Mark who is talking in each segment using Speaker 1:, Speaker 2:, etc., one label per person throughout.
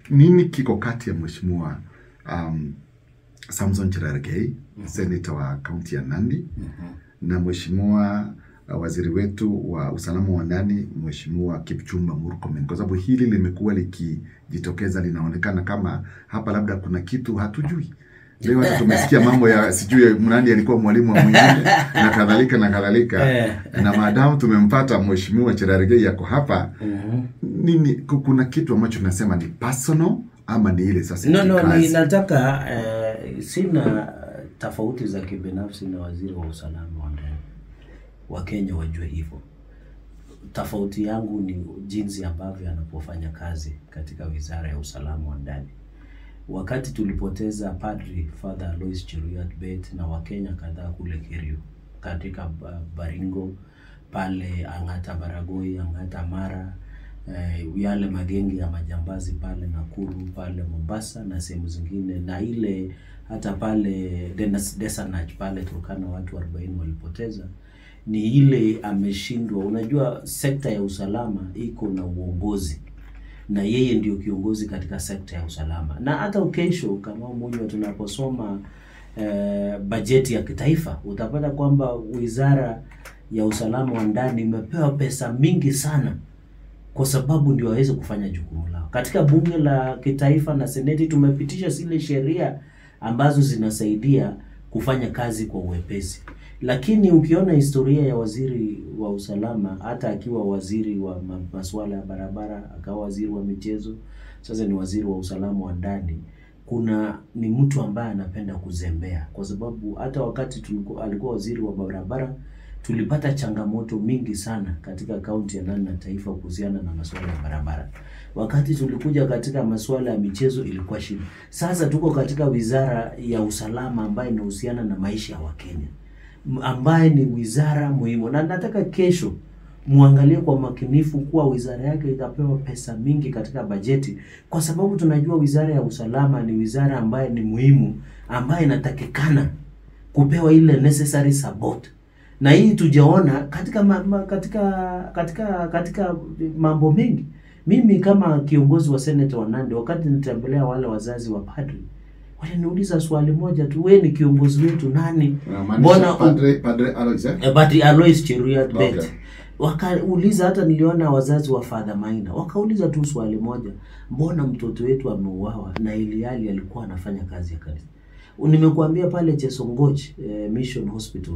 Speaker 1: Nini kiko kati ya mheshimiwa Samson Cherargei, senator wa kaunti ya Nandi, na mheshimiwa waziri wetu wa usalama wa ndani mheshimiwa Kipchumba Murkomen? Kwa sababu hili limekuwa likijitokeza, linaonekana kama hapa labda kuna kitu hatujui. Leo hata tumesikia mambo ya sijui Mnandi alikuwa mwalimu wa mwingine na kadhalika na kadhalika. Na maadamu tumempata mheshimiwa Cherargei yako hapa, nini kuna kitu ambacho tunasema ni personal ama ni ile sasa?
Speaker 2: Ninataka sina tofauti za kibinafsi na waziri wa usalama wa ndani. Wakenya wajue hivyo. Tofauti yangu ni jinsi ambavyo anapofanya kazi katika wizara ya usalama wa ndani. Wakati tulipoteza Padri Father Alois Cheruiyot Bet na Wakenya kadhaa kule Kerio, katika Baringo, pale Angata Baragoi, Angata Mara, yale magengi ya majambazi pale Nakuru, pale Mombasa na sehemu zingine, na ile hata pale Desanach pale Turkana watu 40 walipoteza, ni ile ameshindwa. Unajua sekta ya usalama iko na uongozi, na yeye ndio kiongozi katika sekta ya usalama. Na hata kesho kama mmoja tunaposoma bajeti ya kitaifa, utapata kwamba wizara ya usalama wa ndani imepewa pesa mingi sana kwa sababu ndio waweze kufanya jukumu lao. Katika bunge la kitaifa na seneti tumepitisha zile sheria ambazo zinasaidia kufanya kazi kwa uwepesi. Lakini ukiona historia ya waziri wa usalama, hata akiwa waziri wa masuala ya barabara, akawa waziri wa michezo, sasa ni waziri wa usalama wa ndani, ni mtu ambaye anapenda kuzembea. Kwa sababu hata wakati alikuwa waziri wa barabara, tulipata changamoto mingi sana katika kaunti ya Nandi na taifa kuhusiana na masuala ya barabara. Wakati tulikuja katika masuala ya michezo ilikuwa shida. Sasa tuko katika wizara ya usalama ambayo inahusiana na maisha ya Wakenya, ambaye ni wizara muhimu. Na nataka kesho muangalie kwa makinifu kuwa wizara yake itapewa pesa mingi katika bajeti, kwa sababu tunajua wizara ya usalama ni wizara ambaye ni muhimu, ambaye inatakikana kupewa ile necessary support. Na hii tujaona katika mambo mengi. Mimi kama kiongozi wa Senate wa Nandi, wakati nitembelea wale wazazi wa padri, waliniuliza swali moja tu, wewe ni kiongozi wetu nani?
Speaker 1: Mbona Padri
Speaker 2: Alois Cheruiyot Bet. Okay. Wakauliza, hata niliona wazazi wa Father Maina, wakauliza tu swali moja, mbona mtoto wetu ameuawa na iliali alikuwa anafanya kazi ya kanisa? Nimekuambia pale Chesongoch Mission Hospital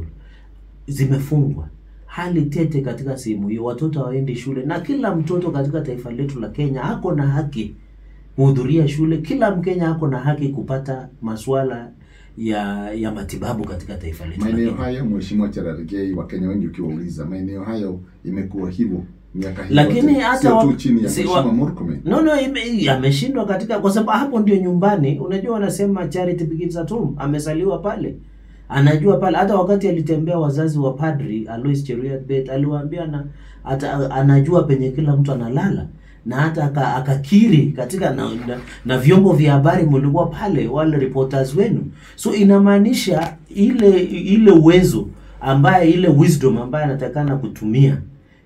Speaker 2: zimefungwa. Hali tete katika sehemu hiyo, watoto hawaendi shule, na kila mtoto katika taifa letu la Kenya hako na haki kuhudhuria shule. Kila Mkenya hako na haki kupata masuala ya matibabu katika taifa letu.
Speaker 1: Maeneo hayo mheshimiwa Cherargei, Wakenya wengi ukiwauliza, maeneo hayo imekuwa hivyo miaka hii.
Speaker 2: Lakini hata
Speaker 1: tu chini ya mheshimiwa Murkomen.
Speaker 2: Ameshindwa katika, kwa sababu hapo ndio nyumbani. Unajua wanasema charity begins at home. Amesaliwa pale, anajua pale. Hata wakati alitembea wazazi wa Padri Alois Cheruiyot Bet, aliwaambia anajua penye kila mtu analala, na hata akakiri katika na vyombo vya habari mlikuwa pale, wale reporters wenu. So inamaanisha ile uwezo ambaye, ile wisdom ambaye anatakana kutumia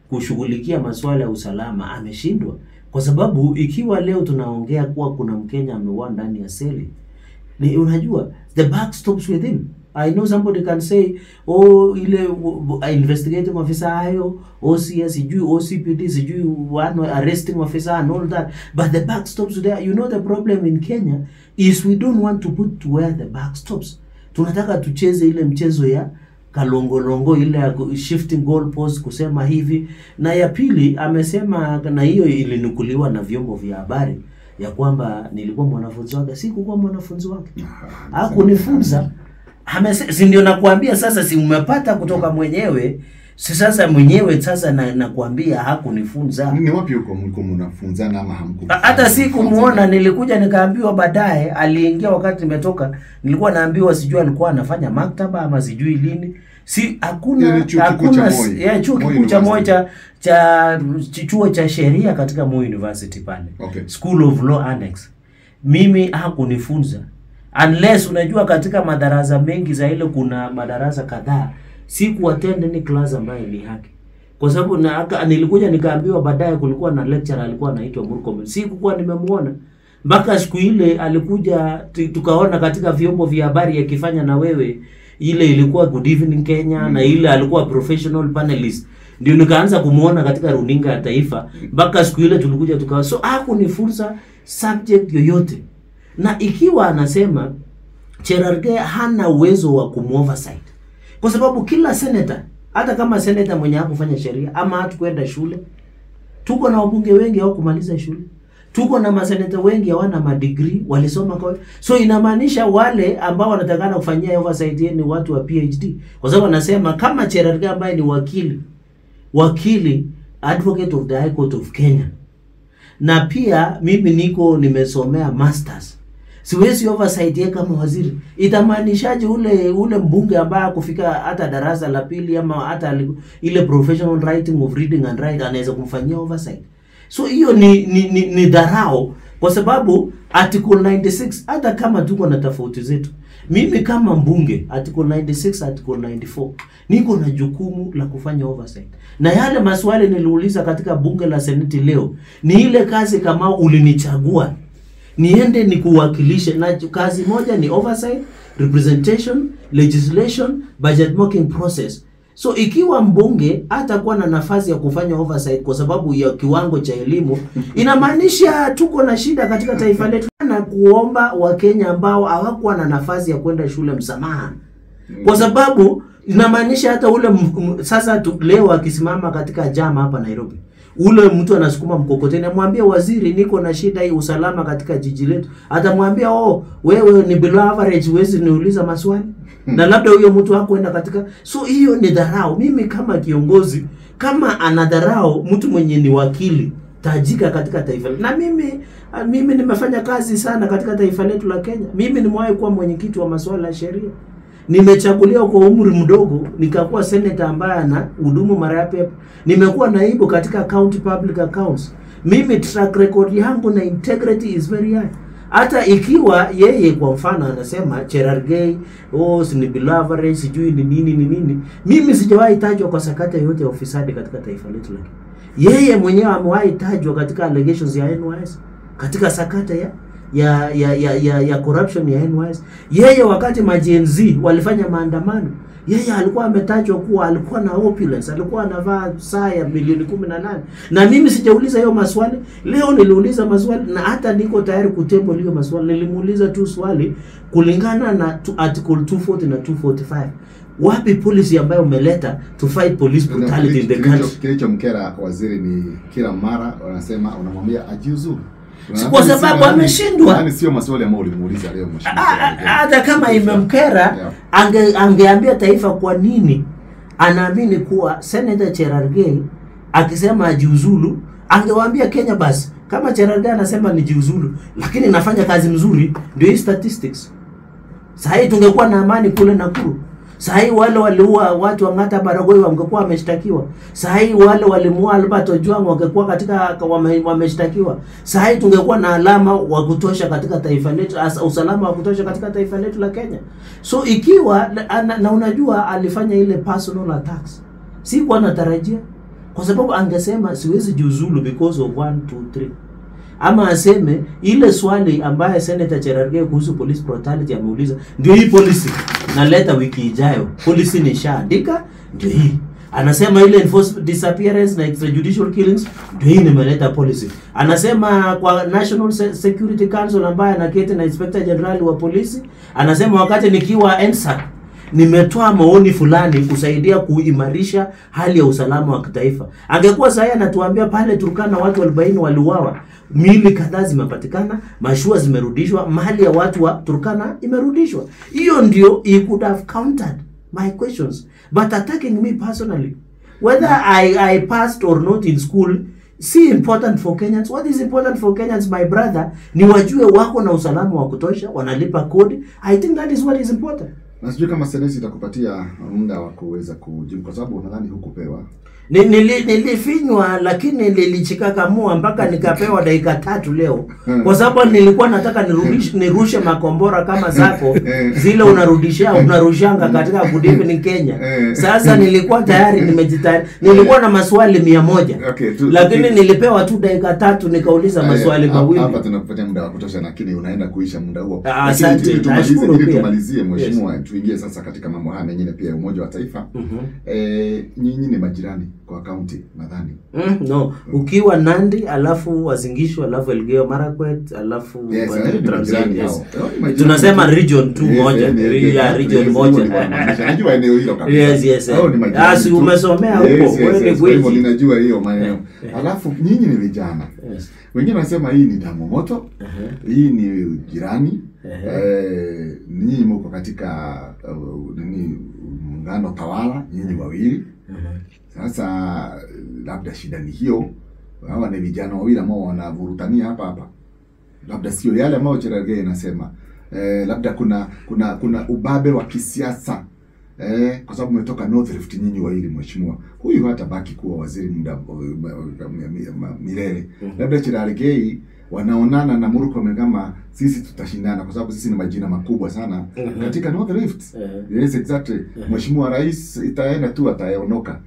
Speaker 2: kushughulikia masuala ya usalama ameshindwa. Kwa sababu ikiwa leo tunaongea kuwa kuna Mkenya ameuawa ndani ya seli, ni unajua the buck stops with him. I know somebody can say, ile investigating officer hayo, OCS, sijui OCPD, sijui one arresting officer and all that, but the buck stops there. You know the problem in Kenya is we don't want to put to where the buck stops. Tunataka tucheze ile mchezo ya kalongolongo, ile ya shifting goalpost, kusema hivi. Na ya pili amesema, na hiyo ilinukuliwa na vyombo vya habari, ya kwamba nilikuwa mwanafunzi wake. Sikuwa mwanafunzi wake, hakunifunza. Si ndio nakuambia sasa, si umepata kutoka mwenyewe. Si sasa mwenyewe sasa nakuambia hakunifunza.
Speaker 1: Ni wapi huko mliko mnafunzana ama hamkufunza?
Speaker 2: Hata sikumuona, nilikuja nikaambiwa baadaye. Aliingia wakati nimetoka, nilikuwa naambiwa sijui alikuwa anafanya maktaba ama sijui lini. Si hakuna chuo kikuu cha Moi chuo cha sheria katika Moi University pale.
Speaker 1: Okay.
Speaker 2: School of Law Annex. Mimi hakunifunza. Unless unajua katika madarasa mengi za ile kuna madarasa kadhaa siku attend any class ambayo ni haki. Kwa sababu nilikuja nikaambiwa baadaye kulikuwa na lecturer alikuwa anaitwa Murkomen. Sikuwa nimemuona. Mpaka siku ile alikuja tukaona katika vyombo vya habari yakifanya na wewe, ile ilikuwa Good Evening Kenya na ile alikuwa professional panelist. Ndio nikaanza kumuona katika runinga ya taifa. Mpaka siku ile tulikuja tukawa so ni fursa subject yoyote. Na ikiwa anasema Cherargei hana uwezo wa kumoversight. Kwa sababu kila senator, hata kama senator mwenye hakufanya sheria ama hatukwenda shule, tuko na wabunge wengi hawakumaliza shule. Tuko na maseneta wengi hawana madegree, walisoma kwa. So inamaanisha wale ambao wanatakana kufanyia oversight ni watu wa PhD. Kwa sababu anasema kama Cherargei ambaye ni wakili advocate of the High Court of Kenya. Na pia mimi nimesomea masters. Siwezi oversight kama waziri. Itamaanishaje ule mbunge ambaye kufika hata darasa la pili ama hata ile professional writing of reading and writing anaweza kumfanyia oversight? So hiyo ni dharau, kwa sababu article 96 hata kama tuko na tofauti zetu, mimi kama mbunge article 96 article 94 niko na jukumu la kufanya oversight. Na yale maswali niliuliza katika bunge la Seneti leo ni ile kazi kama ulinichagua niende nikuwakilishe, na kazi moja ni oversight, representation, legislation, budget making process. So ikiwa mbunge hatakuwa na nafasi ya kufanya oversight kwa sababu ya kiwango cha elimu, inamaanisha tuko na shida katika taifa letu. Na kuomba Wakenya ambao hawakuwa na nafasi ya kwenda shule msamaha. Kwa sababu inamaanisha hata ule sasa leo akisimama katika jama hapa Nairobi, ule mtu anasukuma mkokoteni amwambia waziri niko na shida hii usalama katika jiji letu, atamwambia wewe ni below average, huwezi niuliza maswali. Na labda huyo mtu hakuenda katika. So hiyo ni dharau. Mimi kama kiongozi, kama anadharau mtu mwenye ni wakili tajika katika taifa. Na mimi nimefanya kazi sana katika taifa letu la Kenya. Mimi nimewahi kuwa mwenyekiti wa masuala ya sheria. Nimechaguliwa kwa umri mdogo nikakuwa senator ambaye ana hudumu mara ya pepe. Nimekuwa naibu katika county public accounts. Mimi track record yangu na integrity is very high. Hata ikiwa yeye kwa mfano anasema Cherargei ni below average, sijui ni nini, mimi sijawahi tajwa kwa sakata yote ya ufisadi katika taifa letu la Kenya. Yeye mwenyewe amewahi tajwa katika allegations ya NYS, katika sakata ya corruption ya NYS. Yeye wakati ma-Gen-Z walifanya maandamano, yeye alikuwa ametajwa kuwa alikuwa na opulence, alikuwa anavaa saa ya milioni 18. Na mimi sijauliza hiyo maswali. Leo niliuliza maswali na hata niko tayari kutembo hiyo maswali. Nilimuuliza tu swali kulingana na article 240 na 245. Wapi policy ambayo umeleta to fight police brutality in the country?
Speaker 1: Kilichomkera waziri ni kila mara wanasema unamwambia ajiuzuru.
Speaker 2: Kwa sababu ameshindwa.
Speaker 1: Yaani sio maswali ambayo ulimuuliza leo mheshimiwa.
Speaker 2: Hata kama imemkera, angeambia taifa kwa nini anaamini kuwa Senator Cherargei akisema ajiuzulu, angewaambia Kenya basi kama Cherargei anasema ni jiuzulu lakini nafanya kazi mzuri, ndio hii statistics. Sasa tungekuwa na amani kule Nakuru. Sasa wale waliua watu Wangata Baragoi wangekuwa wameshtakiwa. Sasa wale walimuua Albert Ojwang wangekuwa katika wameshtakiwa. Sasa tungekuwa na alama wa kutosha katika taifa letu, usalama wa kutosha katika taifa letu la Kenya. So ikiwa na unajua alifanya ile personal attacks, sikuwa natarajia, kwa sababu angesema siwezi jiuzulu because of 1 2 3. Ama aseme ile swali ambaye Senator Cherargei kuhusu police brutality ameuliza, ndio hii policy naleta wiki ijayo. Policy nishaandika, ndio hii. Anasema ile enforced disappearance na extrajudicial killings, ndio hii nimeleta policy. Anasema kwa National Security Council ambaye anaketi na Inspector General wa polisi, anasema wakati nikiwa NSAC nimetoa maoni fulani kusaidia kuimarisha hali ya usalama wa kitaifa. Angekuwa sasa anatuambia pale Turkana watu 40 waliuawa, mili kadhaa zimepatikana, mashua zimerudishwa, mali ya watu wa Turkana imerudishwa. Hiyo ndio he could have countered my questions. But attacking me personally, whether I passed or not in school, si important for Kenyans. What is important for Kenyans, my brother, ni wajue wako na usalama wa kutosha, wanalipa kodi. I think that is what is important.
Speaker 1: Na sijui kama seneti itakupatia muda wa kuweza kujibu kwa sababu nadhani hukupewa.
Speaker 2: Nilifinywa lakini nilichikakamua mpaka nikapewa dakika 3 leo. Kwa sababu nilikuwa nataka nirushe makombora kama zako zile unarushanga katika Good Evening Kenya. Sasa nilikuwa tayari nimejitayari. Nilikuwa na maswali 100.
Speaker 1: Okay,
Speaker 2: lakini nilipewa tu dakika 3 nikauliza maswali mawili.
Speaker 1: Hapa tunakupatia muda wa kutosha lakini unaenda kuisha muda huo.
Speaker 2: Asante.
Speaker 1: Tumalizie mheshimiwa, tuingie sasa katika mambo haya mengine pia Umoja wa Taifa. Nyinyi ni majirani kwa county nadhani.
Speaker 2: No, ukiwa Nandi alafu Uasin Gishu alafu Elgeyo Marakwet alafu Tanzania. Tunasema region 2 moja, region moja.
Speaker 1: Najua eneo hilo kabisa.
Speaker 2: Yes. Asi umesomea huko kweli
Speaker 1: kweli. Ninajua hiyo maeneo. Alafu nyinyi ni vijana. Wengine wanasema hii ni damu moto. Hii ni jirani. Nyinyi mko katika muungano tawala, nyinyi wawili. Sasa labda shida ni hiyo, hawa ni vijana wawili ambao wanavurutania hapa. Labda sio yale ambao Cherargei anasema. Labda kuna ubabe wa kisiasa. Kwa sababu umetoka North Rift nyinyi wawili mheshimiwa. Huyu hata baki kuwa waziri muda milele. Labda Cherargei wanaonana na Murkomen kama sisi tutashindana kwa sababu sisi ni majina makubwa sana katika North Rift. Yes, exactly. Mheshimiwa Rais itaenda tu ataondoka.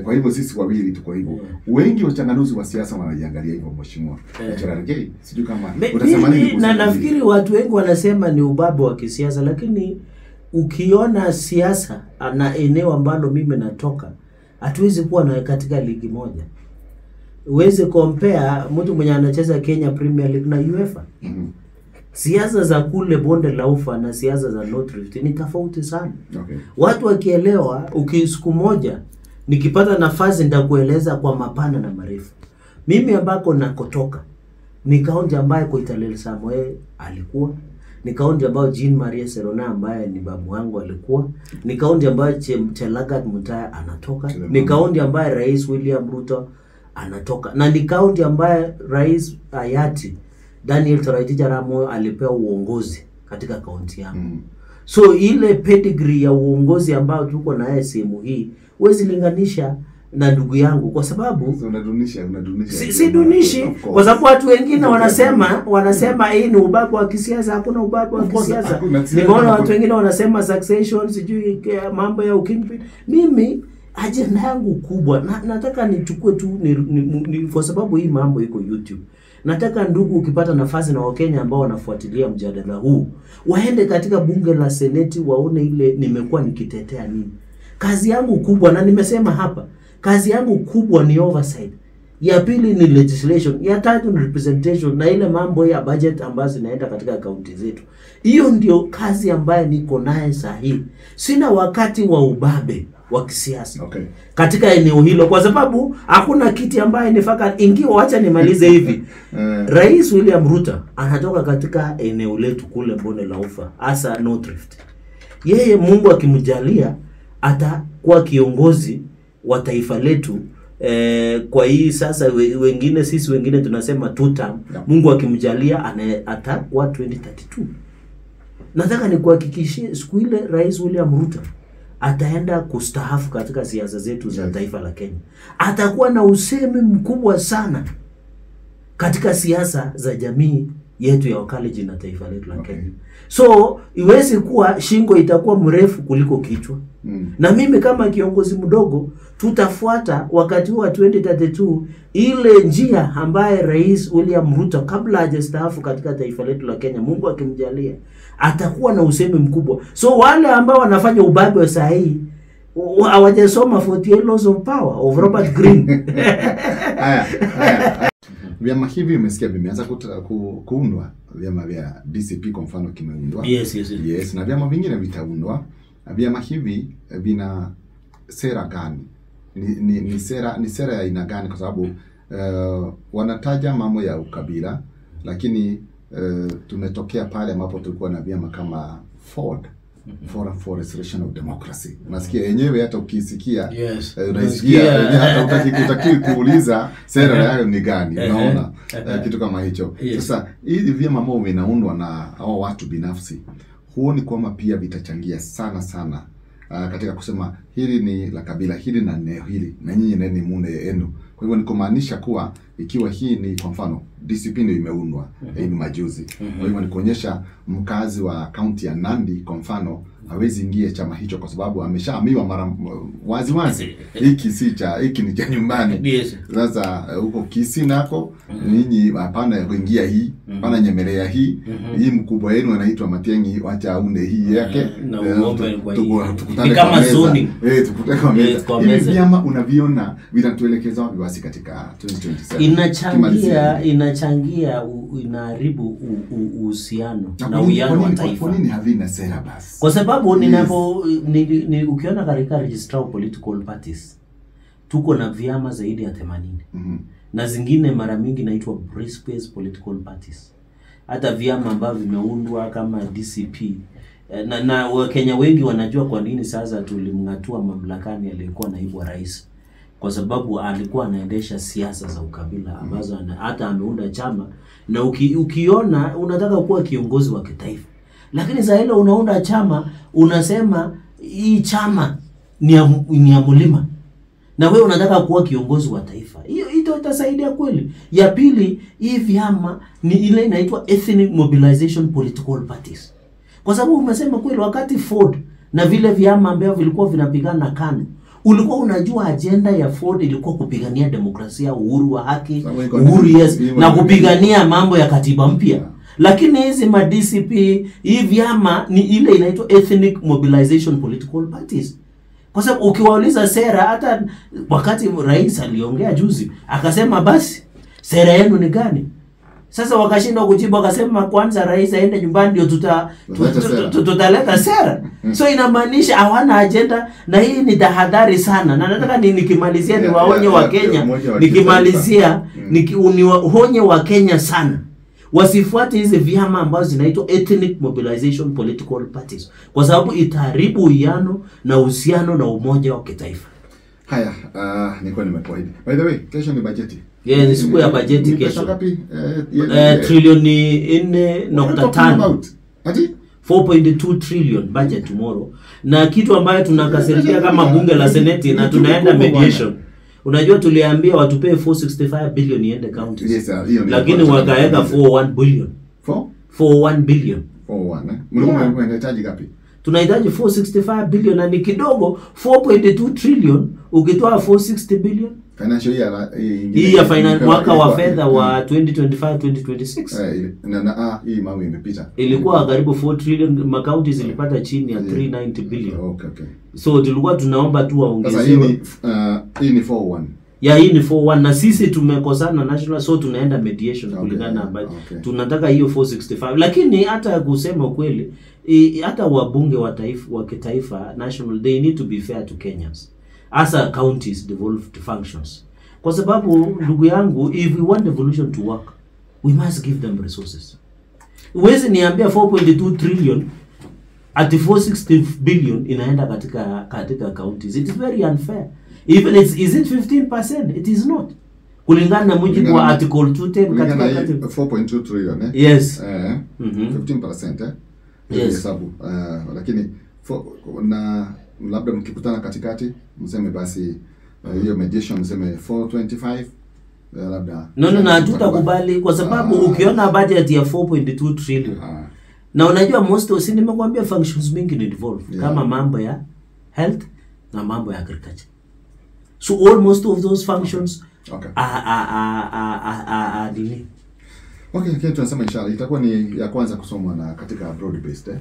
Speaker 1: Kwa hivyo sisi wawili tuko hivyo. Wengi wachanganuzi wa siasa wanajiangalia hivyo mheshimiwa. Cherargei, sijui kama utasema nini.
Speaker 2: Na nafikiri watu wengi wanasema ni ubabe wa kisiasa, lakini ukiona siasa na eneo ambalo mimi natoka, hatuwezi kuwa na katika ligi moja. Uweze compare mtu mwenye anacheza Kenya Premier League na UEFA. Siasa za kule bonde la ufa na siasa za North Rift ni tofauti sana. Watu wakielewa, siku moja nikipata nafasi nitakueleza kwa mapana na marefu. Mimi ambako nakotoka ni kaunti ambayo Koitalel Samuel alikuwa, ni kaunti ambayo Jean Marie Serona ambaye ni babu wangu alikuwa, ni kaunti ambayo Chelagat Mutaya anatoka, ni kaunti ambayo Rais William Ruto anatoka, na ni kaunti ambaye Rais hayati Daniel Toroitich arap Moi alipewa uongozi katika kaunti yangu. So ile pedigree ya uongozi ambao tuko na sehemu hii huwezi linganisha na ndugu yangu kwa sababu
Speaker 1: unadunisha
Speaker 2: si dunishi kwa sababu watu wengine wanasema hii ni ubabe wa kisiasa. Hakuna ubabe wa kisiasa. Nimeona watu wengine wanasema succession sijui mambo ya ukimwi. Mimi ajenda yangu kubwa nataka nichukue tu kwa sababu hii mambo iko YouTube. Nataka ndugu, ukipata nafasi na Wakenya ambao wanafuatilia mjadala huu waende katika bunge la seneti waone ile nimekuwa nikitetea nini. Kazi yangu kubwa, na nimesema hapa, kazi yangu kubwa ni oversight. Ya pili ni legislation, ya tatu ni representation na ile mambo ya budget ambazo zinaenda katika kaunti zetu. Hiyo ndio kazi ambayo niko naye sahihi. Sina wakati wa ubabe wa kisiasa katika eneo hilo kwa sababu hakuna kiti ambaye nifaka ingiwa. Acha nimalize hivi. Rais William Ruto anatoka katika eneo letu kule bonde la ufa hasa North Rift. Yeye Mungu akimjalia atakuwa kiongozi wa taifa letu. Kwa hii sasa sisi wengine tunasema tuta. Mungu akimjalia atakuwa 2032. Nataka nikuhakikishie siku ile Rais William Ruto ataenda kustaafu katika siasa zetu za taifa la Kenya. Atakuwa na usemi mkubwa sana katika siasa za jamii yetu ya Wakalenjin na taifa letu la Kenya. So iwezi kuwa shingo itakuwa mrefu kuliko kichwa. Na mimi kama kiongozi mdogo tutafuata wakati wa 2032 ile njia ambaye Rais William Ruto kabla hajastaafu katika taifa letu la Kenya, Mungu akimjalia, atakuwa na usemi mkubwa. So wale ambao wanafanya ubabe wa sahihi hawajasoma 48 Laws of Power of Robert Greene.
Speaker 1: Vyama hivi umesikia vimeanza kuundwa. Vyama vya DCP kwa mfano kimeundwa. Yes, na vyama vingine vitaundwa. Vyama hivi vina sera gani? Ni sera ya aina gani? Kwa sababu wanataja mambo ya ukabila, lakini tumetokea pale ambapo tulikuwa na vyama kama Forum for Restoration of Democracy. Unasikia yenyewe hata ukisikia unasikia hata utaki kuuliza sera yao ni gani. Unaona kitu kama hicho. Sasa hivi vyama ambavyo vinaundwa na hao watu binafsi huoni kwamba pia vitachangia sana sana katika kusema hili ni la kabila hili na eneo hili na nyinyi nani mune yenu? Kwa hivyo ni kumaanisha kuwa ikiwa hii ni kwa mfano DCP ndio imeundwa hivi majuzi, kwa hivyo ni kuonyesha mkazi wa kaunti ya Nandi kwa mfano hawezi ingia chama hicho kwa sababu ameshaamiwa mara wazi hiki ni cha nyumbani. Sasa huko Kisii nako ninyi hapana kuingia hii, hapana nyemelea hii, hii mkubwa wenu anaitwa Matiang'i, wacha aunde hii yake
Speaker 2: na uombe kwa
Speaker 1: tukutane
Speaker 2: kama zoni.
Speaker 1: Tukutane kwa meza. Hivi vyama unaviona vinatuelekeza wapi basi katika
Speaker 2: 2027? Inachangia inaharibu uhusiano na uwiano wa taifa.
Speaker 1: Kwa nini havina sera basi?
Speaker 2: Kwa sababu ukiona katika register of political parties tuko na vyama zaidi ya 80. Na zingine mara mingi naitwa race-based political parties. Hata vyama ambavyo vimeundwa kama DCP na Wakenya wengi wanajua kwa nini sasa tulimngatua mamlakani aliyekuwa naibu wa rais, kwa sababu alikuwa anaendesha siasa za ukabila ambazo hata ameunda chama. Na ukiona unataka kuwa kiongozi wa kitaifa, lakini za hilo unaunda chama unasema hii chama ni ya mlima na wewe unataka kuwa kiongozi wa taifa. Hiyo itasaidia kweli? Ya pili, hii vyama ni ile inaitwa ethnic mobilization political parties. Kwa sababu umesema kweli wakati Ford na vile vyama ambavyo vilikuwa vinapigana na KANU, ulikuwa unajua agenda ya Ford ilikuwa kupigania demokrasia, uhuru wa haki, uhuru na kupigania mambo ya katiba mpya. Lakini hizi ma DCP, hii vyama ni ile inaitwa ethnic mobilization political parties. Kwa sababu ukiwauliza sera, hata wakati rais aliongea juzi akasema basi sera yenu ni gani? Sasa wakashindwa kujibu, akasema kwanza rais aende nyumbani ndio tutaleta sera. So inamaanisha hawana agenda, na hii ni tahadhari sana. Na nataka nikimalizia niwaonye wa Kenya, niwaonye wa Kenya sana wasifuate hizi vyama ambazo zinaitwa ethnic mobilization political parties, kwa sababu itaharibu uwiano na uhusiano na umoja wa kitaifa.
Speaker 1: Haya, nilikuwa nimekuahidi. By the way, kesho ni bajeti.
Speaker 2: Ni siku ya bajeti kesho.
Speaker 1: Ngapi?
Speaker 2: Trilioni 4.5.
Speaker 1: Ati
Speaker 2: 4.2 trillion budget tomorrow. Na kitu ambayo tunakasirikia kama bunge la Seneti na tunaenda mediation. Unajua tuliambia watupee 465 billion iende counties.
Speaker 1: Yes,
Speaker 2: lakini wakaeka 41 billion. 41 billion.
Speaker 1: 41 Mlikuwa mnahitaji ngapi?
Speaker 2: Tunahitaji 465 billion na ni kidogo. 4.2 trillion ukitoa 460 billion.
Speaker 1: Financial year
Speaker 2: hii ya finance mwaka wa fedha wa 2025-2026.
Speaker 1: Hii mambo imepita.
Speaker 2: Ilikuwa karibu 4 trillion, county zilipata chini ya 390 billion.
Speaker 1: Okay.
Speaker 2: So tulikuwa tunaomba tu waongezewe.
Speaker 1: Sasa hii ni 41.
Speaker 2: Hii ni 41 na sisi tumekosana national, so tunaenda mediation kulingana na budget. Tunataka hiyo 465. Lakini hata kusema kweli, hata wabunge wa taifa wa kitaifa national, they need to be fair to Kenyans. As a counties devolved functions. Kwa sababu ndugu yangu, if we want devolution to work, we must give them resources. Uwezi niambia 4.2 trillion at 460 billion inaenda katika counties. It is very unfair. Even is it 15%? It is not. Kulingana na mujibu wa article 210 katika
Speaker 1: 4.2 trillion
Speaker 2: Yes.
Speaker 1: 15%.
Speaker 2: Yes.
Speaker 1: Hesabu. Lakini na labda mkikutana katikati mseme basi hiyo mediation mseme 425 labda.
Speaker 2: No, hatutakubali kwa sababu ukiona budget ya 4.2 trillion. Na unajua most nimekuambia functions mingi ni involved kama mambo ya health na mambo ya agriculture. So almost of those functions dini.
Speaker 1: Okay, tunasema inshallah itakuwa ni ya kwanza kusomwa na katika broad based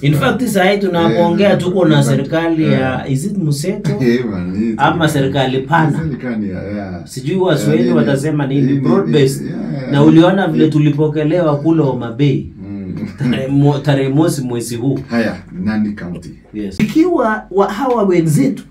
Speaker 2: in fact sasa tunapoongea tuko na serikali ya is it mseto ama serikali pana. Sijui Waswahili watasema nini broad based. Na uliona vile tulipokelewa kule Homa Bay tarehe mosi mwezi huu.
Speaker 1: Haya, Nandi County.
Speaker 2: Yes. Ikiwa hawa wenzetu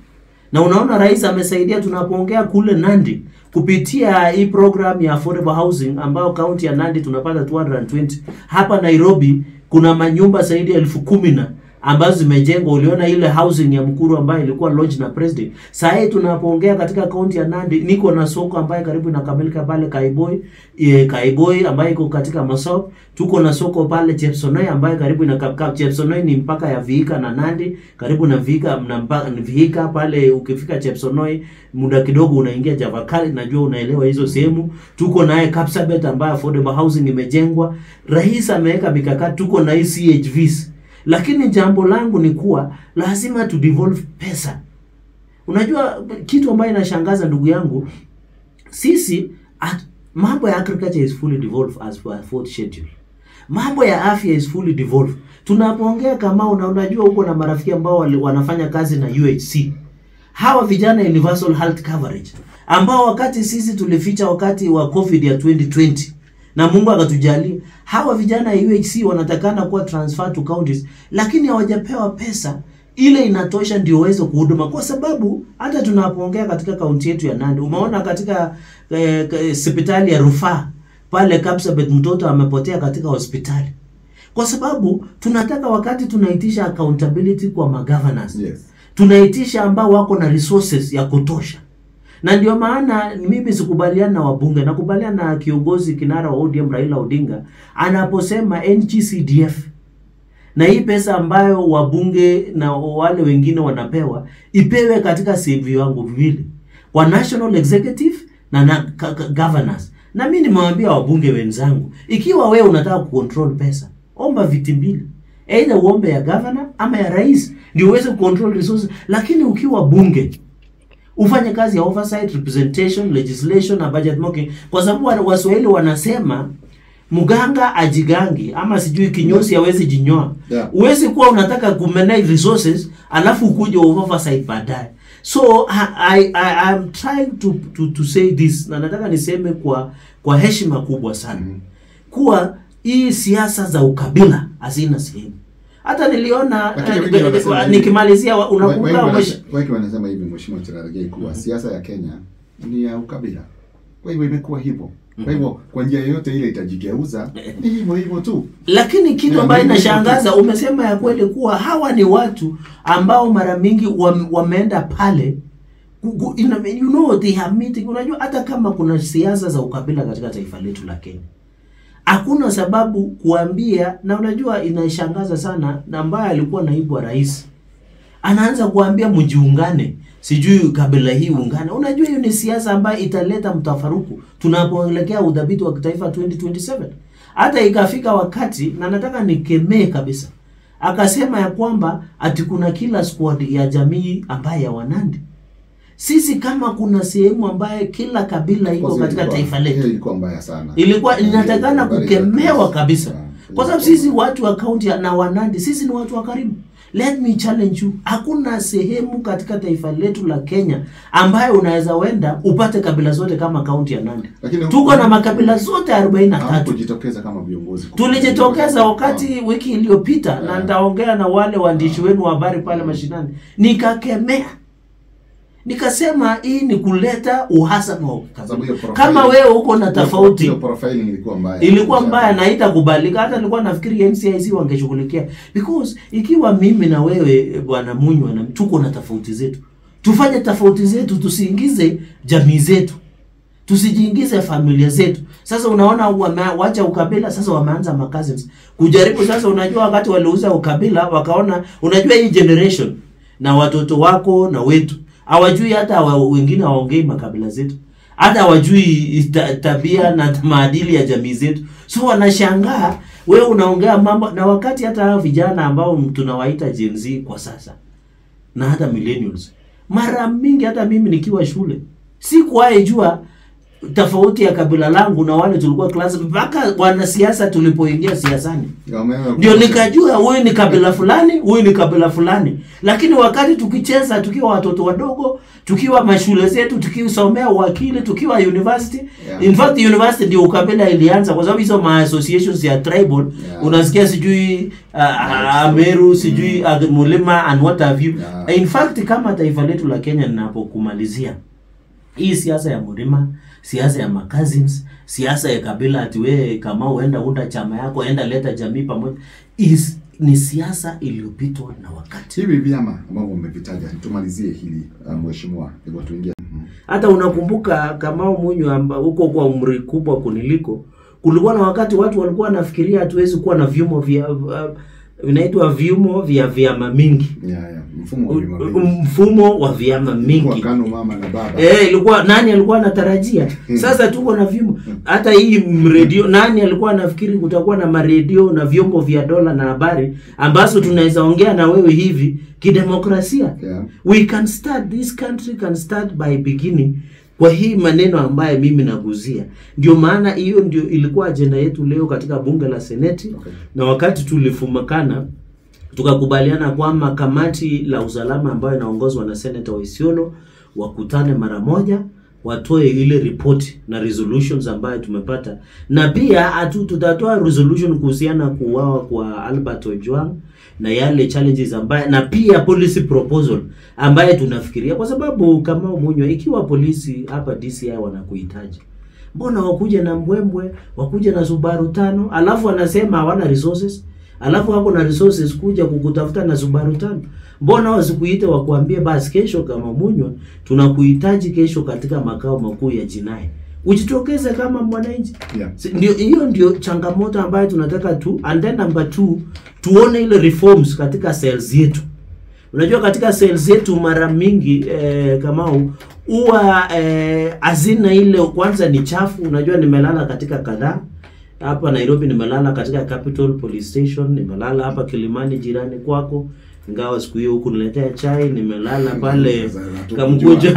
Speaker 2: na unaona rais amesaidia tunapoongea kule Nandi kupitia hii program ya affordable housing ambao county ya Nandi tunapata 220. Hapa Nairobi kuna manyumba zaidi ya 10,000 ambazo zimejengwa. Uliona ile housing ya Mkuru ambayo ilikuwa lodge na president. Sasa tunapoongea katika kaunti ya Nandi, niko na soko ambayo karibu inakamilika pale Kaiboi ambayo iko katika Masop. Tuko na soko pale Chepsonoi ambayo karibu inakamilika. Chepsonoi ni mpaka ya Vihiga na Nandi, karibu na Vihiga pale. Ukifika Chepsonoi muda kidogo unaingia Javakali, najua unaelewa hizo sehemu. Tuko naye Kapsabet ambayo affordable housing imejengwa. Rais ameweka mikakati, tuko na CHVs. Lakini jambo langu ni kuwa lazima tu devolve pesa. Unajua kitu ambayo inashangaza ndugu yangu, sisi mambo ya agriculture is fully devolved as per 4th schedule. Mambo ya afya is fully devolved. Tunapoongea kama unajua huko na marafiki ambao wanafanya kazi na UHC. Hawa vijana universal health coverage ambao wakati sisi tulificha wakati wa COVID ya 2020 na Mungu akatujalia, hawa vijana ya UHC wanatakana kuwa transfer to counties, lakini hawajapewa pesa ile inatosha ndio uweze kuhuduma. Kwa sababu hata tunapoongea katika kaunti yetu ya Nandi, umeona katika hospitali ya rufaa pale Kapsabet mtoto amepotea katika hospitali. Kwa sababu tunataka wakati tunaitisha accountability kwa magovernors.
Speaker 1: Yes.
Speaker 2: Tunaitisha ambao wako na resources ya kutosha. Na ndio maana mimi sikubaliana na wabunge, nakubaliana na kiongozi kinara wa ODM Raila Odinga anaposema NGCDF na hii pesa ambayo wabunge na wale wengine wanapewa ipewe katika CV wangu viwili, kwa national executive na governors. Na mimi nimewambia wabunge wenzangu, ikiwa wewe unataka kucontrol pesa, omba viti mbili, either uombe ya governor ama ya rais ndio uweze kucontrol resources. Lakini ukiwa bunge ufanye kazi ya oversight, representation, legislation na budget making. Kwa sababu Waswahili wanasema muganga ajigangi ama sijui kinyozi hawezi jinyoa.
Speaker 1: Yeah.
Speaker 2: Uwezi kuwa unataka kumanage resources alafu ukuje oversight baadaye. So I'm trying to say this, na nataka niseme kwa heshima kubwa sana. Kuwa hii siasa za ukabila hazina sehemu. Hata niliona nikimalizia unakumbuka
Speaker 1: wengi wanasema hivi Mheshimiwa Cherargei kuwa siasa ya Kenya ni ya ukabila. Kwa hivyo imekuwa hivyo. Kwa hivyo kwa njia yoyote ile itajigeuza ni hivyo tu.
Speaker 2: Lakini kitu ambacho inashangaza, umesema ya kweli kuwa hawa ni watu ambao mara mingi wameenda pale, you know they have meeting. Unajua hata kama kuna siasa za ukabila katika taifa letu la Kenya, hakuna sababu kuambia. Na unajua inashangaza sana, na ambaye alikuwa naibu wa rais anaanza kuambia mjiungane, sijui kabila hii ungane. Unajua hiyo ni siasa ambayo italeta mtafaruku tunapoelekea udhabiti wa kitaifa 2027. Hata ikafika wakati, na nataka nikemee kabisa, akasema ya kwamba ati kuna kila squad ya jamii ambaye ya Wanandi. Sisi kama kuna sehemu ambaye kila kabila iko katika taifa letu,
Speaker 1: ilikuwa mbaya sana.
Speaker 2: Ilikuwa inatakana kukemewa kabisa. Kwa sababu sisi watu wa county na Wanandi, sisi ni watu wa karibu. Let me challenge you. Hakuna sehemu katika taifa letu la Kenya ambayo unaweza wenda upate kabila zote kama kaunti ya Nandi. Tuko na makabila zote 43.
Speaker 1: Kujitokeza kama viongozi.
Speaker 2: Tulijitokeza wakati wiki iliyopita, na nitaongea na wale waandishi wenu wa habari pale mashinani. Nikakemea. Nikasema hii ni kuleta uhasama wa kabila. Kama wewe uko na tofauti,
Speaker 1: hiyo profiling ilikuwa mbaya.
Speaker 2: Ilikuwa mbaya na haitakubalika. Hata nilikuwa nafikiri NCIC wangeshughulikia, because ikiwa mimi na wewe bwana Munywa na tuko na tofauti zetu, tufanye tofauti zetu, tusiingize jamii zetu, tusijiingize familia zetu. Sasa unaona wacha ukabila, sasa wameanza cousins kujaribu. Sasa unajua wakati waliuza ukabila wakaona, unajua hii generation na watoto wako na wetu hawajui, hata wengine hawaongei makabila zetu, hata hawajui tabia na maadili ya jamii zetu. So wanashangaa wewe unaongea mambo, na wakati hata hao vijana ambao tunawaita Gen Z kwa sasa na hata millennials, mara mingi hata mimi nikiwa shule sikuwahi jua tofauti ya kabila langu na wale tulikuwa class, mpaka wanasiasa tulipoingia siasani ndio nikajua huyu ni kabila fulani, huyu ni kabila fulani. Lakini wakati tukicheza tukiwa watoto wadogo, tukiwa mashule zetu, tukisomea wakili, tukiwa university, in fact university ndio ukabila ilianza, kwa sababu hizo associations ya tribal, unasikia sijui Ameru, sijui Mulima and what have you. In fact kama taifa letu la Kenya, ninapokumalizia hii siasa ya Mulima, siasa ya cousins, siasa ya kabila ati wewe kama uenda unda chama yako, enda leta jamii pamoja, ni siasa iliyopitwa na wakati.
Speaker 1: Hivi vyama ambavyo umevitaja, tumalizie hili mheshimiwa, ili watu wengine.
Speaker 2: Hata unakumbuka Kamau Munyo huko kwa umri kubwa kuniliko, kulikuwa na wakati watu walikuwa wanafikiria hatuwezi kuwa na vyumo vya vinaitwa vyumo vya vyama mingi. Mfumo wa vyama mingi.
Speaker 1: Kwa kano mama na baba.
Speaker 2: Ilikuwa nani alikuwa anatarajia? Sasa tuko na vyumo. Hata hii radio, nani alikuwa anafikiri kutakuwa na maredio na vyombo vya dola na habari ambazo tunaweza ongea na wewe hivi kidemokrasia. We can start, this country can start by beginning. Kwa hii maneno ambaye mimi naguzia, ndio maana hiyo ndio ilikuwa agenda yetu leo katika bunge la Seneti. Na wakati tulifumakana tukakubaliana kwamba kamati la usalama ambayo inaongozwa na Senator Waisiolo wakutane mara moja, watoe ile report na resolutions ambayo tumepata, na pia tutatoa resolution kuhusiana kuuawa kwa Albert Ojwang na yale challenges ambaye, na pia policy proposal ambaye tunafikiria, kwa sababu kama Munyo, ikiwa polisi hapa DCI wanakuhitaji, mbona wakuje na mbwembwe, wakuje na Subaru 5 alafu wanasema hawana resources, alafu wako na resources kuja kukutafuta na Subaru 5? Mbona wasikuite wakuambie basi kesho kama Munyo tunakuhitaji kesho katika makao makuu ya jinai, ujitokeze kama mwananchi? Ndio hiyo ndio changamoto ambayo tunataka tu. And then number 2, tuone ile reforms katika cells yetu. Unajua katika cells yetu mara mingi kama huwa hazina ile, kwanza ni chafu. Unajua nimelala katika kadhaa hapa Nairobi, nimelala katika Capital Police Station, nimelala hapa Kilimani jirani kwako, ingawa siku hiyo huku niletea chai, nimelala pale Kamkuja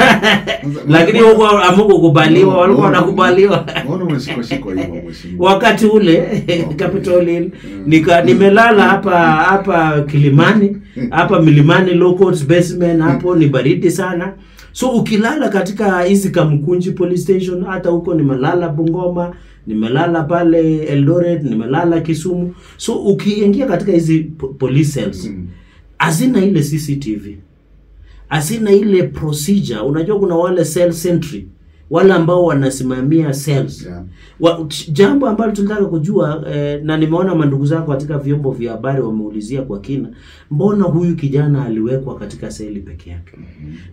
Speaker 2: lakini huko amuko kubaliwa, walikuwa wanakubaliwa.
Speaker 1: Mbona umeshiko hiyo mheshimiwa?
Speaker 2: Wakati ule Capital Hill nimelala hapa Kilimani, hapa Milimani Low Court Basement, hapo ni baridi sana. So ukilala katika hizi Kamkunji Police Station, hata huko nimelala Bungoma, nimelala pale Eldoret, nimelala Kisumu. So ukiingia katika hizi police cells, hazina ile CCTV, hazina ile procedure. Unajua kuna wale cell sentry, wale ambao wanasimamia cells. Jambo ambalo tunataka kujua, na nimeona mandugu zako katika vyombo vya habari wameulizia kwa kina, mbona huyu kijana aliwekwa katika seli peke yake?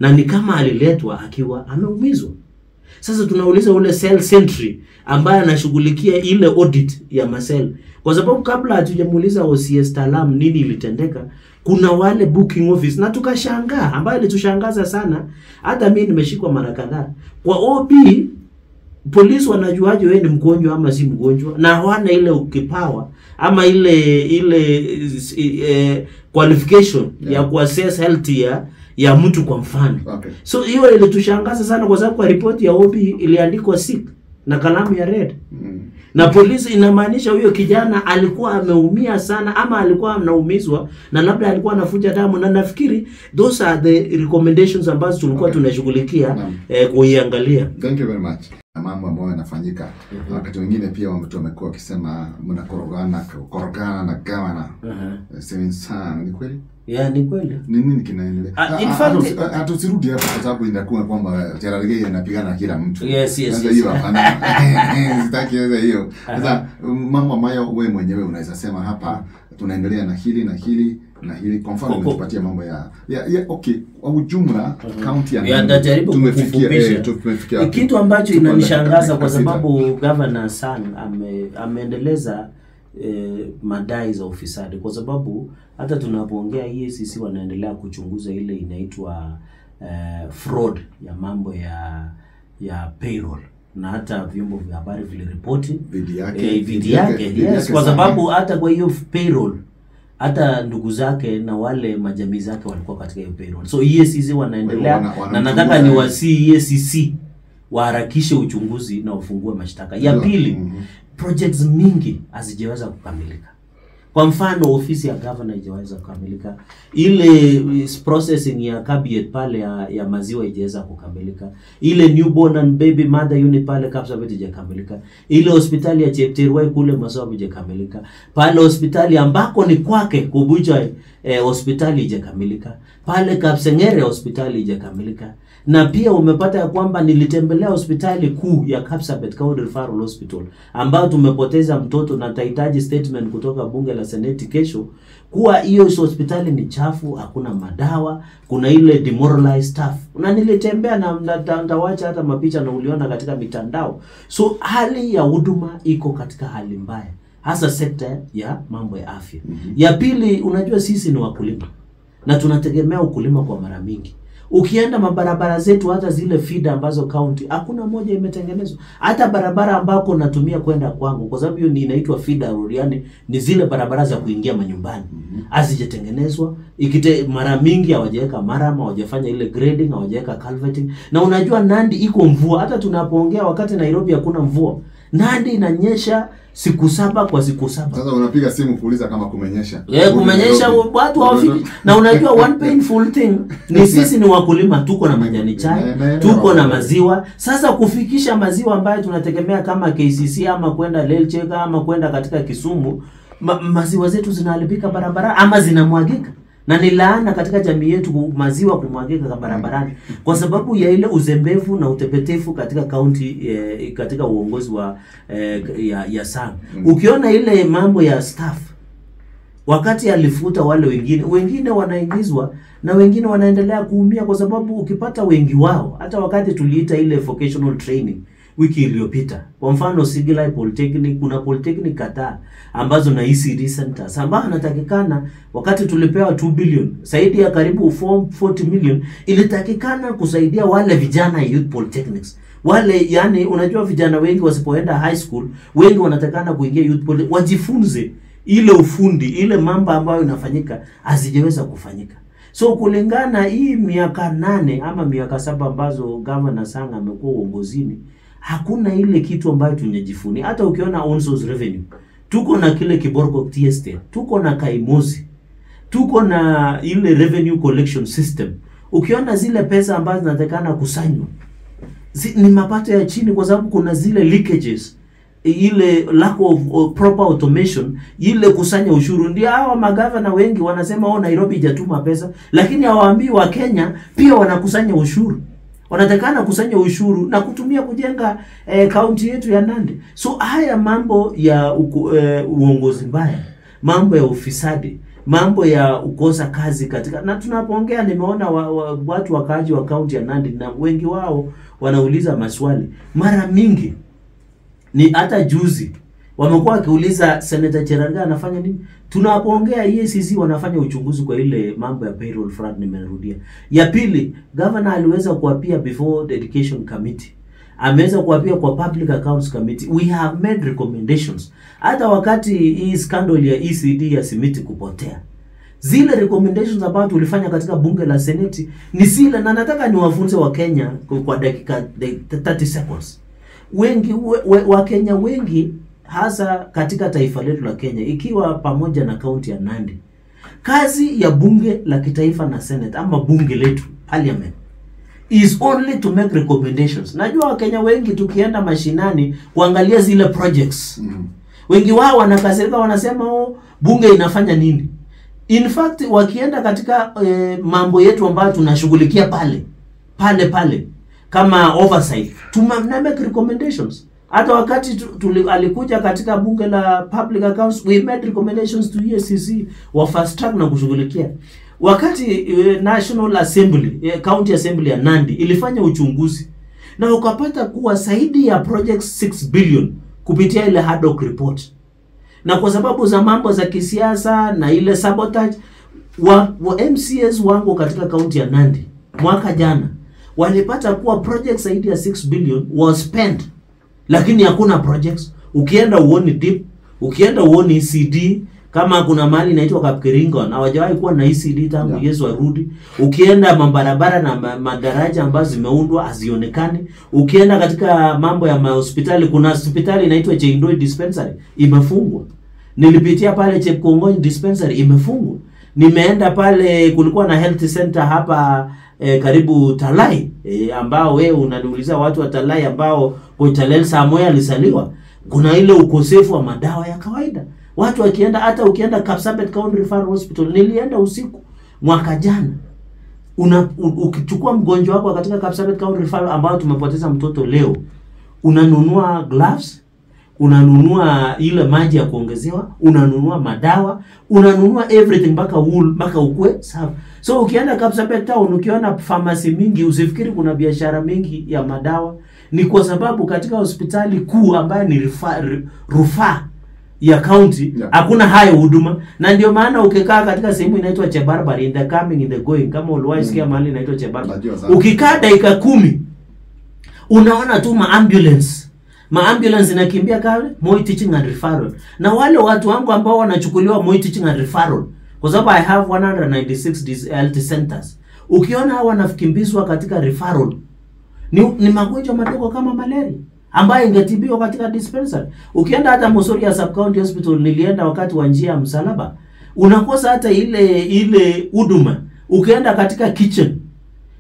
Speaker 2: Na ni kama aliletwa akiwa ameumizwa. Sasa tunauliza ule cell sentry ambaye anashughulikia ile audit ya masel, kwa sababu kabla hatujamuuliza OCS Talam nini ilitendeka, kuna wale booking office, na tukashangaa, ambaye ilitushangaza sana, hata mimi nimeshikwa mara kadhaa. Kwa OP polisi wanajuaje wewe ni mgonjwa ama si mgonjwa, na hawana ile ukipawa ama ile qualification ya kuassess health ya mtu kwa mfano. So hiyo ilitushangaza sana, kwa sababu kwa report ya OP iliandikwa sick na kalamu ya red. Na polisi inamaanisha huyo kijana alikuwa ameumia sana, ama alikuwa anaumizwa na labda alikuwa anafuja damu, na nafikiri those are the recommendations ambazo tulikuwa tunashughulikia kuiangalia.
Speaker 1: Thank you very much. Mambo ambayo yanafanyika wakati wengine pia wamekuwa wakisema mnakorogana na gavana. Sasa ni kweli?
Speaker 2: Ni kweli.
Speaker 1: Nini kinaendelea? Hatusirudi hapo kwa sababu inakuwa kwamba Cherargei anapigana na kila mtu.
Speaker 2: Sasa
Speaker 1: hiyo hapana. Sitaki hiyo. Sasa mambo ambayo wewe mwenyewe unaweza sema hapa tunaendelea na hili na hili na hili, kwa mfano umetupatia mambo ya okay, kwa ujumla county tumefikia
Speaker 2: kitu ambacho inanishangaza, kwa sababu governor Sang ameendeleza madai za ufisadi, kwa sababu hata tunapoongea EACC wanaendelea kuchunguza ile inaitwa fraud ya mambo ya payroll, na hata vyombo vya habari vile ripoti video yake. Kwa sababu hata kwa hiyo payroll hata ndugu zake na wale majamii zake walikuwa katika hiyo payroll. So EACC wanaendelea, na nataka ni wasi EACC waharakishe uchunguzi na ufungue mashtaka. Ya pili, projects mingi hazijaweza kukamilika. Kwa mfano ofisi ya governor haijaweza kukamilika, ile processing ya cabinet pale ya maziwa haijaweza kukamilika, ile newborn and baby mother unit pale Kapsabet haijakamilika, ile hospitali ya Chepterwai kule Masawa haijakamilika, pale hospitali ambako ni kwake Kubuja hospitali haijakamilika, pale Kapsengere hospitali haijakamilika, Na pia umepata ya kwamba nilitembelea hospitali kuu ya Kapsabet County Referral Hospital ambao tumepoteza mtoto, na tahitaji statement kutoka bunge la Seneti kesho kuwa hiyo hospitali ni chafu, hakuna madawa, kuna ile demoralized staff. Na nilitembea na ndawacha hata mapicha na uliona katika mitandao. So hali ya huduma iko katika hali mbaya, hasa sekta ya mambo ya afya. Ya pili, unajua sisi ni wakulima na tunategemea ukulima kwa mara mingi. Ukienda mabarabara zetu, hata zile feeder ambazo county, hakuna moja imetengenezwa. Hata barabara ambako natumia kwenda kwangu, kwa sababu hiyo ni inaitwa feeder road, yani ni zile barabara za kuingia manyumbani, hazijatengenezwa. Mara mingi hawajaweka marama, hawajafanya ile grading, hawajaweka culverting. Na unajua Nandi iko mvua, hata tunapoongea wakati Nairobi hakuna mvua. Nandi inanyesha siku 7 kwa siku 7.
Speaker 1: Sasa unapiga simu kuuliza kama kumenyesha.
Speaker 2: Kumenyesha watu hawafiki. Na unajua one painful thing ni sisi ni wakulima, tuko na majani chai, tuko na maziwa. Sasa kufikisha maziwa ambayo tunategemea kama KCC ama kwenda Lelcheka ama kwenda katika Kisumu, maziwa zetu zinaharibika barabara ama zinamwagika. Na ni laana katika jamii yetu maziwa kumwagika barabarani kwa sababu ya ile uzembevu na utepetefu katika county, katika uongozi wa ya Sang. Ukiona ile mambo ya staff, wakati alifuta wale wengine wanaingizwa na wengine wanaendelea kuumia, kwa sababu ukipata wengi wao, hata wakati tuliita ile vocational training wiki iliyopita, kwa mfano Sigilai Polytechnic, kuna polytechnic kadhaa ambazo na ECD centers ambao anatakikana, wakati tulipewa 2 billion, zaidi ya karibu 40 million ilitakikana kusaidia wale vijana youth polytechnics. Wale yani unajua vijana wengi wasipoenda high school, wengi wanatakana kuingia youth poly, wajifunze ile ufundi, ile mambo ambayo inafanyika asijeweza kufanyika. So kulingana hii miaka 8 ama miaka 7 ambazo Governor Sang amekuwa uongozini, hakuna ile kitu ambayo tunajifuni. Hata ukiona on source revenue, tuko na kile Kiborgo TST, tuko na Kaimozi, tuko na ile revenue collection system. Ukiona zile pesa ambazo zinatakana kusanywa, ni mapato ya chini, kwa sababu kuna zile leakages, ile lack of proper automation, ile kusanya ushuru. Ndio hawa magavana wengi wanasema Nairobi hajatuma pesa, lakini hawaambii wa Kenya pia wanakusanya ushuru. Wanatakana kusanya ushuru na kutumia kujenga county yetu ya Nandi. So haya mambo ya uongozi mbaya, mambo ya ufisadi, mambo ya ukosa kazi katika, na tunapoongea nimeona watu wakaji wa county ya Nandi na wengi wao wanauliza maswali. Mara mingi ni hata juzi wamekuwa wakiuliza Senator Cherargei anafanya nini? Tunapoongea EACC wanafanya uchunguzi kwa ile mambo ya payroll fraud, nimerudia. Ya pili, governor aliweza kuapia before the education committee. Ameweza kuapia kwa public accounts committee. We have made recommendations. Hata wakati hii scandal ya ECD ya simiti kupotea, zile recommendations ambazo tulifanya katika bunge la Seneti ni zile, na nataka niwafunze wa Kenya kwa dakika 30 seconds. Wengi wa Kenya wengi, hasa katika taifa letu la Kenya, ikiwa pamoja na kaunti ya Nandi, kazi ya bunge la kitaifa na Senate ama bunge letu parliament is only to make recommendations. Najua Wakenya wengi tukienda mashinani kuangalia zile projects, wengi wao wanakasirika, wanasema bunge inafanya nini? In fact wakienda katika mambo yetu ambayo tunashughulikia pale kama oversight, make recommendations. Hata wakati alikuja katika bunge la public accounts, we made recommendations to EACC wa fast track na kushughulikia. Wakati National Assembly, County Assembly ya Nandi ilifanya uchunguzi na ukapata kuwa zaidi ya projects 6 billion kupitia ile ad hoc report. Na kwa sababu za mambo za kisiasa na ile sabotage, wa MCAs wangu katika county ya Nandi mwaka jana walipata kuwa projects zaidi ya 6 billion was spent, lakini hakuna projects. Ukienda uone DIP, ukienda uone ECD, kama kuna mahali inaitwa Kapkeringo na hawajawahi kuwa na ECD tangu Yesu arudi. Ukienda mabarabara na madaraja ambazo zimeundwa hazionekani. Ukienda katika mambo ya hospitali, kuna hospitali inaitwa Cheindoi Dispensary imefungwa. Nilipitia pale Chepkong'ony Dispensary imefungwa. Nimeenda pale, kulikuwa na health center hapa karibu Talai, ambao wewe unaniuliza watu wa Talai ambao Koitalel Samoei alisaliwa. Kuna ile ukosefu wa madawa ya kawaida. Watu wakienda, hata ukienda Kapsabet County Referral Hospital, nilienda usiku mwaka jana, Ukichukua mgonjwa wako katika Kapsabet County Referral ambao tumepoteza mtoto leo, unanunua gloves, unanunua ile maji ya kuongezewa, unanunua madawa, unanunua everything mpaka wool, mpaka ukwe sawa. So ukienda Kapsabet Town ukiona pharmacy mingi, usifikiri kuna biashara mingi ya madawa. Ni kwa sababu katika hospitali kuu ambayo ni rufaa ya county hakuna hayo huduma. Na ndio maana ukikaa katika sehemu inaitwa Chebarbar, in the coming in the going, kama uliwahi sikia mahali inaitwa Chebarbar, ukikaa dakika 10 unaona tu maambulance inakimbia kale Moi Teaching and Referral. Na wale watu wangu ambao wanachukuliwa Moi Teaching and Referral, kwa sababu I have 196 health centers, ukiona hawa wanakimbizwa katika referral, ni magonjwa madogo kama malaria ambayo ingetibiwa katika dispensary. Ukienda hata Musoria Sub County Hospital, nilienda wakati wa njia ya msalaba, unakosa hata ile huduma. Ukienda katika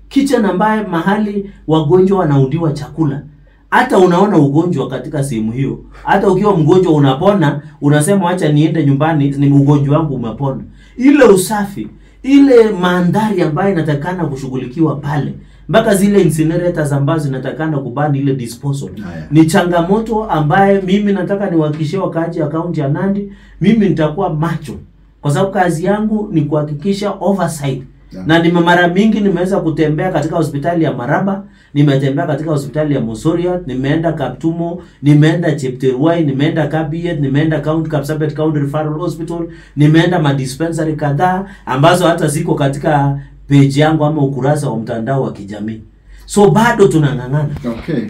Speaker 2: kitchen ambaye mahali wagonjwa wanaudiwa chakula, hata unaona ugonjwa katika sehemu hiyo. Hata ukiwa mgonjwa unapona, unasema acha niende nyumbani, ni ugonjwa wangu umepona. Ile usafi, ile mandhari ambayo inatakana kushughulikiwa pale, mpaka zile incinerators ambazo zinatakana kubani ile disposal, ni changamoto ambaye mimi nataka niwahakikishie wakaaji ya kaunti ya Nandi. Mimi nitakuwa macho, kwa sababu kazi yangu ni kuhakikisha oversight. Na mara mingi nimeweza kutembea katika hospitali ya Maraba, nimetembea katika hospitali ya Musoria, nimeenda Kaptumo, nimeenda Chepterwai, nimeenda Kabiet, nimeenda Kapsabet County Referral Hospital, nimeenda madispensary kadhaa ambazo hata ziko katika page yangu ama ukurasa wa mtandao wa kijamii. So bado tunang'ang'ana.
Speaker 3: Okay.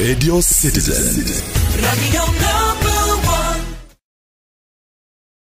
Speaker 3: Radio Citizen. Radio